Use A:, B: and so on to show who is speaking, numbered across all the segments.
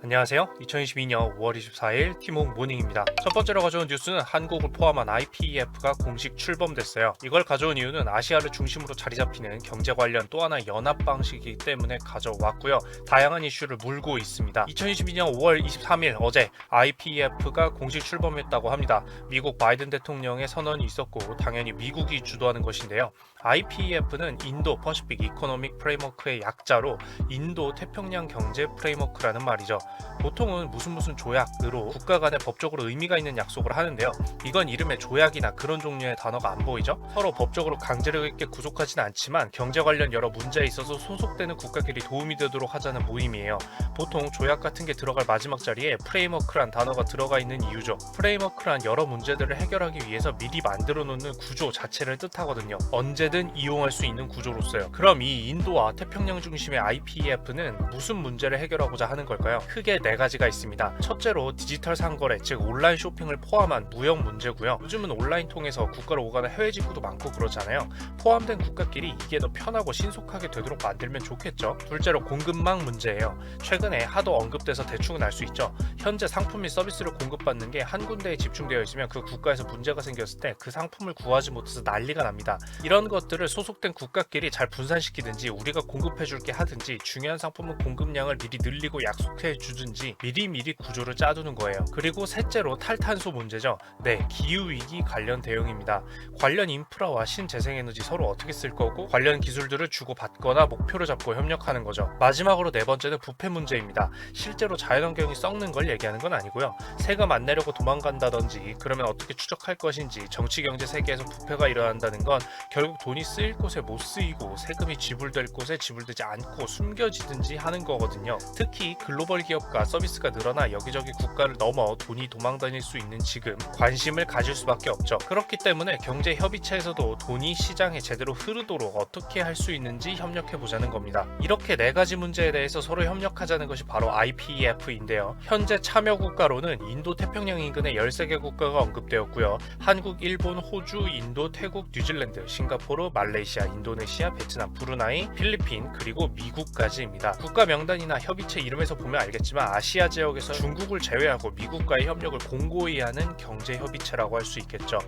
A: 안녕하세요. 2022년 5월 24일 티몽 모닝입니다. 첫 번째로 가져온 뉴스는 한국을 포함한 IPEF가 공식 출범됐어요. 이걸 가져온 이유는 아시아를 중심으로 자리 잡히는 경제 관련 또 하나의 연합 방식이기 때문에 가져왔고요. 다양한 이슈를 물고 있습니다. 2022년 5월 23일 어제 IPEF가 공식 출범했다고 합니다. 미국 바이든 대통령의 선언이 있었고 당연히 미국이 주도하는 것인데요. IPEF는 인도 퍼시픽 이코노믹 프레임워크의 약자로 인도 태평양 경제 프레임워크라는 말이죠. 보통은 무슨 조약으로 국가 간에 법적으로 의미가 있는 약속을 하는데요. 이건 이름에 조약이나 그런 종류의 단어가 안 보이죠? 서로 법적으로 강제력 있게 구속하진 않지만 경제 관련 여러 문제에 있어서 소속되는 국가끼리 도움이 되도록 하자는 모임이에요. 보통 조약 같은 게 들어갈 마지막 자리에 프레임워크란 단어가 들어가 있는 이유죠. 프레임워크란 여러 문제들을 해결하기 위해서 미리 만들어 놓는 구조 자체를 뜻하거든요. 언제든 이용할 수 있는 구조로서요. 그럼 이 인도와 태평양 중심의 IPEF는 무슨 문제를 해결하고자 하는 걸까요? 크게 네 가지가 있습니다. 첫째로 디지털 상거래, 즉 온라인 쇼핑을 포함한 무역 문제고요. 요즘은 온라인 통해서 국가를 오가는 해외 직구도 많고 그렇잖아요. 포함된 국가끼리 이게 더 편하고 신속하게 되도록 만들면 좋겠죠. 둘째로 공급망 문제예요. 최근에 하도 언급돼서 대충은 알 수 있죠. 현재 상품 및 서비스를 공급받는 게 한 군데에 집중되어 있으면 그 국가에서 문제가 생겼을 때 그 상품을 구하지 못해서 난리가 납니다. 이런 것들을 소속된 국가끼리 잘 분산시키든지 우리가 공급해줄게 하든지 중요한 상품은 공급량을 미리 늘리고 약속해 주든지 미리미리 구조를 짜두는 거예요. 그리고 셋째로 탈탄소 문제죠. 네, 기후위기 관련 대응입니다. 관련 인프라와 신재생에너지 서로 어떻게 쓸 거고 관련 기술들을 주고받거나 목표를 잡고 협력하는 거죠. 마지막으로 네 번째는 부패 문제입니다. 실제로 자연환경이 썩는 걸 얘기하는 건 아니고요. 세금 안 내려고 도망간다든지 그러면 어떻게 추적할 것인지 정치 경제 세계에서 부패가 일어난다는 건 결국 돈이 쓰일 곳에 못 쓰이고 세금이 지불될 곳에 지불되지 않고 숨겨지든지 하는 거거든요. 특히 글로벌 기업과 서비스가 늘어나 여기저기 국가를 넘어 돈이 도망다닐 수 있는 지금 관심을 가질 수밖에 없죠. 그렇기 때문에 경제 협의체에서도 돈이 시장에 제대로 흐르도록 어떻게 할 수 있는지 협력해 보자는 겁니다. 이렇게 네 가지 문제에 대해서 서로 협력하자는 것이 바로 IPEF인데요. 현재 참여 국가로는 인도 태평양 인근의 13개 국가가 언급되었고요. 한국, 일본, 호주, 인도, 태국, 뉴질랜드, 싱가포르, 말레이시아, 인도네시아, 베트남, 브루나이, 필리핀, 그리고 미국까지입니다. 국가 명단이나 협의체 이름에서 보면 알겠지만 아시아 지역에서 중국을 제외하고 미국과의 협력을 공고히 하는 경제협의체라고 할 수 있겠죠.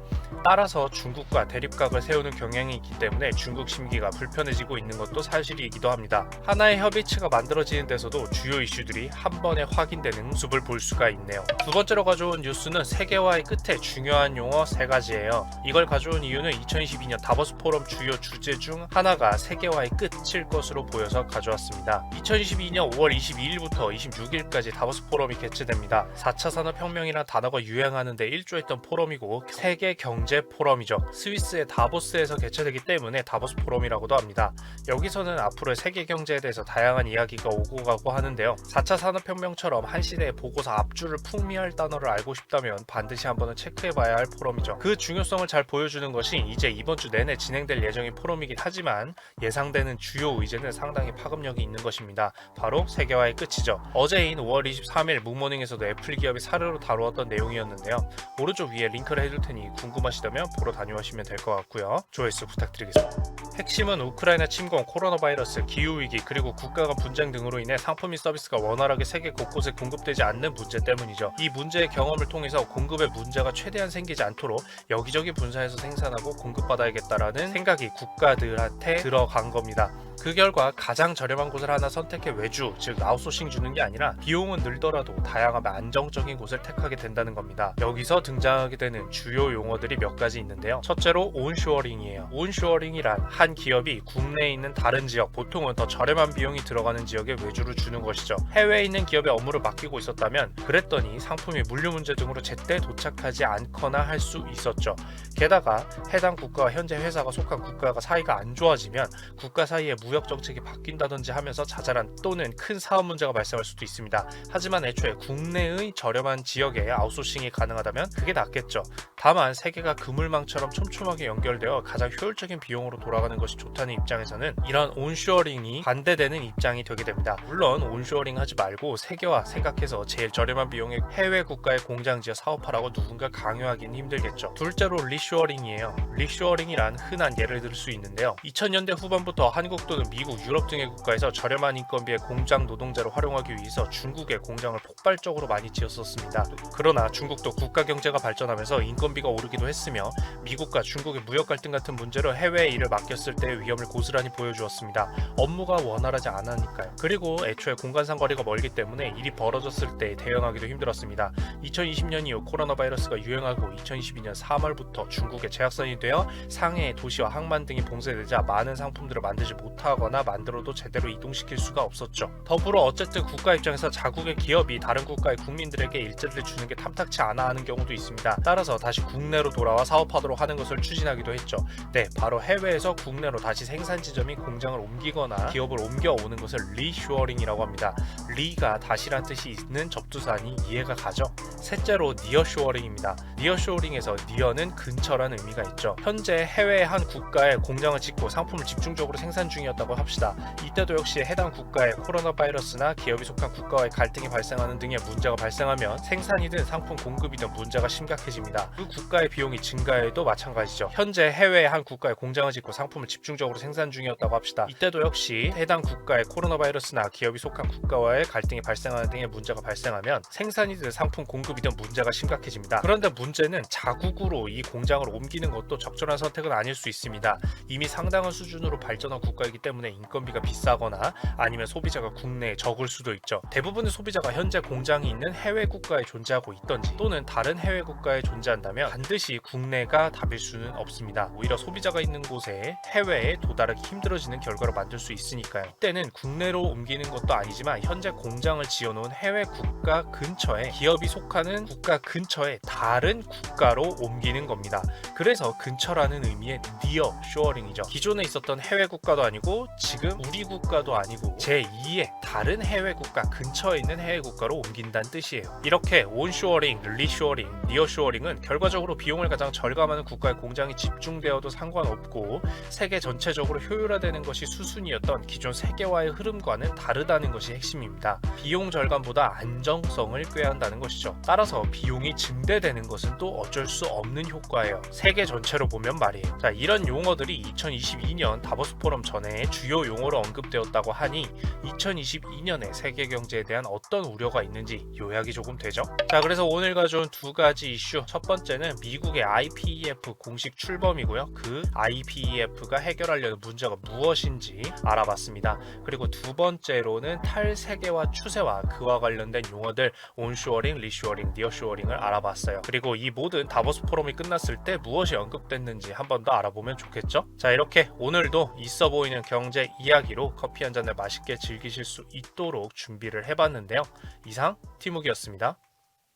A: 따라서 중국과 대립각을 세우는 경향이 있기 때문에 중국 심기가 불편해지고 있는 것도 사실이기도 합니다. 하나의 협의체가 만들어지는 데서도 주요 이슈들이 한 번에 확인되는 모습을 볼 수가 있네요. 두 번째로 가져온 뉴스는 세계화의 끝에 중요한 용어 세 가지예요. 이걸 가져온 이유는 2022년 다보스 포럼 주요 주제 중 하나가 세계화의 끝일 것으로 보여서 가져왔습니다. 2022년 5월 22일부터 26일까지 다보스 포럼이 개최됩니다. 4차 산업혁명이라는 단어가 유행하는데 일조했던 포럼이고 세계 경제 포럼이죠. 스위스의 다보스에서 개최되기 때문에 다보스 포럼이라고도 합니다. 여기서는 앞으로의 세계 경제에 대해서 다양한 이야기가 오고 가고 하는데요. 4차 산업혁명처럼 한 시대의 보고서 앞줄을 풍미할 단어를 알고 싶다면 반드시 한번은 체크해봐야 할 포럼이죠. 그 중요성을 잘 보여주는 것이 이제 이번 주 내내 진행될 예정인 포럼이긴 하지만 예상되는 주요 의제는 상당히 파급력이 있는 것입니다. 바로 세계화의 끝이죠. 어제인 5월 23일 묵모닝에서도 애플 기업의 사례로 다루었던 내용이었는데요. 오른쪽 위에 링크를 해둘 테니 궁금하시다면 보러 다녀오시면 될 것 같고요. 조회수 부탁드리겠습니다. 핵심은 우크라이나 침공, 코로나 바이러스, 기후위기, 그리고 국가 간 분쟁 등으로 인해 상품 및 서비스가 원활하게 세계 곳곳에 공급되지 않는 문제 때문이죠. 이 문제의 경험을 통해서 공급의 문제가 최대한 생기지 않도록 여기저기 분산해서 생산하고 공급받아야겠다라는 생각이 국가들한테 들어간 겁니다. 그 결과 가장 저렴한 곳을 하나 선택해 외주, 즉 아웃소싱 주는 게 아니라 비용은 늘더라도 다양하며 안정적인 곳을 택하게 된다는 겁니다. 여기서 등장하게 되는 주요 용어들이 몇 가지 있는데요. 첫째로 온쇼어링이에요. 온쇼어링이란 한 기업이 국내에 있는 다른 지역, 보통은 더 저렴한 비용이 들어가는 지역에 외주를 주는 것이죠. 해외에 있는 기업에 업무를 맡기고 있었다면 그랬더니 상품이 물류 문제 등으로 제때 도착하지 않거나 할 수 있었죠. 게다가 해당 국가와 현재 회사가 속한 국가가 사이가 안 좋아지면 국가 사이에 무역 정책이 바뀐다든지 하면서 자잘한 또는 큰 사업 문제가 발생할 수도 있습니다. 하지만 애초에 국내의 저렴한 지역에 아웃소싱이 가능하다면 그게 낫겠죠. 다만 세계가 그물망처럼 촘촘하게 연결되어 가장 효율적인 비용으로 돌아가는 것이 좋다는 입장에서는 이런 온쇼어링이 반대되는 입장이 되게 됩니다. 물론 온쇼어링 하지 말고 세계화 생각해서 제일 저렴한 비용에 해외 국가에 공장 지어 사업하라고 누군가 강요하기는 힘들겠죠. 둘째로 리쇼어링이에요. 리쇼어링이란 흔한 예를 들 수 있는데요. 2000년대 후반부터 한국도 중국은 미국, 유럽 등의 국가에서 저렴한 인건비의 공장 노동자를 활용하기 위해서 중국의 공장을 폭발적으로 많이 지었었습니다. 그러나 중국도 국가 경제가 발전하면서 인건비가 오르기도 했으며 미국과 중국의 무역 갈등 같은 문제로 해외에 일을 맡겼을 때의 위험을 고스란히 보여주었습니다. 업무가 원활하지 않으니까요. 그리고 애초에 공간상 거리가 멀기 때문에 일이 벌어졌을 때 대응하기도 힘들었습니다. 2020년 이후 코로나 바이러스가 유행하고 2022년 3월부터 중국에 재확산이 되어 상해의 도시와 항만 등이 봉쇄되자 많은 상품들을 만들지 못하거나 만들어도 제대로 이동시킬 수가 없었죠. 더불어 어쨌든 국가 입장에서 자국의 기업이 다른 국가의 국민들에게 일자리를 주는 게 탐탁치 않아 하는 경우도 있습니다. 따라서 다시 국내로 돌아와 사업하도록 하는 것을 추진하기도 했죠. 네, 바로 해외에서 국내로 다시 생산 지점인 공장을 옮기거나 기업을 옮겨오는 것을 리쇼어링이라고 합니다. 리가 다시란 뜻이 있는 접두사니 이해가 가죠. 셋째로 니어쇼어링입니다. 니어쇼어링에서 니어는 근처라는 의미가 있죠. 현재 해외의 한 국가에 공장을 짓고 상품을 집중적으로 생산 중이었다고 합시다. 이때도 역시 해당 국가에 코로나 바이러스나 기업이 속한 국가와의 갈등이 발생하는 등의 문제가 발생하면 생산이든 상품 공급이든 문제가 심각해집니다. 그 국가의 비용이 증가해도 마찬가지죠. 현재 해외의 한 국가에 공장을 짓고 상품을 집중적으로 생산 중이었다고 합시다. 이때도 역시 해당 국가의 코로나 바이러스나 기업이 속한 국가와의 갈등이 발생하는 등의 문제가 발생하면 생산이든 상품 공급이든 문제가 심각해집니다. 그런데 문제는 자국으로 이 공장을 옮기는 것도 적절한 선택은 아닐 수 있습니다. 이미 상당한 수준으로 발전한 국가이기 때문에 인건비가 비싸거나 아니면 소비자가 국내에 적을 수도 있죠. 대부분의 소비자가 현재 공장이 있는 해외 국가에 존재하고 있던지 또는 다른 해외 국가에 존재한다면 반드시 국내가 답일 수는 없습니다. 오히려 소비자가 있는 곳에 해외에 도달하기 힘들어지는 결과를 만들 수 있으니까요. 이때는 국내로 옮기는 것도 아니지만 현재 공장을 지어놓은 해외 국가 근처에 기업이 속하는 국가 근처에 다른 국가로 옮기는 겁니다. 그래서 근처라는 의미의 near shoring이죠. 기존에 있었던 해외 국가도 아니고 지금 우리 국가도 아니고 제2의 다른 해외 국가 근처에 있는 해외 국가로 옮긴다는 뜻이에요. 이렇게 온쇼어링, 리쇼어링, 니어쇼어링은 결과적으로 비용을 가장 절감하는 국가의 공장이 집중되어도 상관없고 세계 전체적으로 효율화되는 것이 수순이었던 기존 세계화의 흐름과는 다르다는 것이 핵심입니다. 비용 절감보다 안정성을 꾀한다는 것이죠. 따라서 비용이 증대되는 것은 또 어쩔 수 없는 효과예요. 세계 전체로 보면 말이에요. 자, 이런 용어들이 2022년 다보스 포럼 전에 주요 용어로 언급되었다고 하니 2022년에 세계 경제에 대한 어떤 우려가 있는지 요약이 조금 되죠. 자, 그래서 오늘 가져온 두 가지 이슈. 첫 번째는 미국의 IPEF 공식 출범이고요. 그 IPEF가 해결하려는 문제가 무엇인지 알아봤습니다. 그리고 두 번째로는 탈세계화 추세와 그와 관련된 용어들 온쇼어링, 리쇼어링, 니어쇼어링을 알아봤어요. 그리고 이 모든 다보스 포럼이 끝났을 때 무엇이 언급됐는지 한 번 더 알아보면 좋겠죠? 자, 이렇게 오늘도 있어 보이는 경제 이야기로 커피 한 잔을 맛있게 즐기실 수 있도록 준비를 해봤는데요. 이상 티묵이었습니다.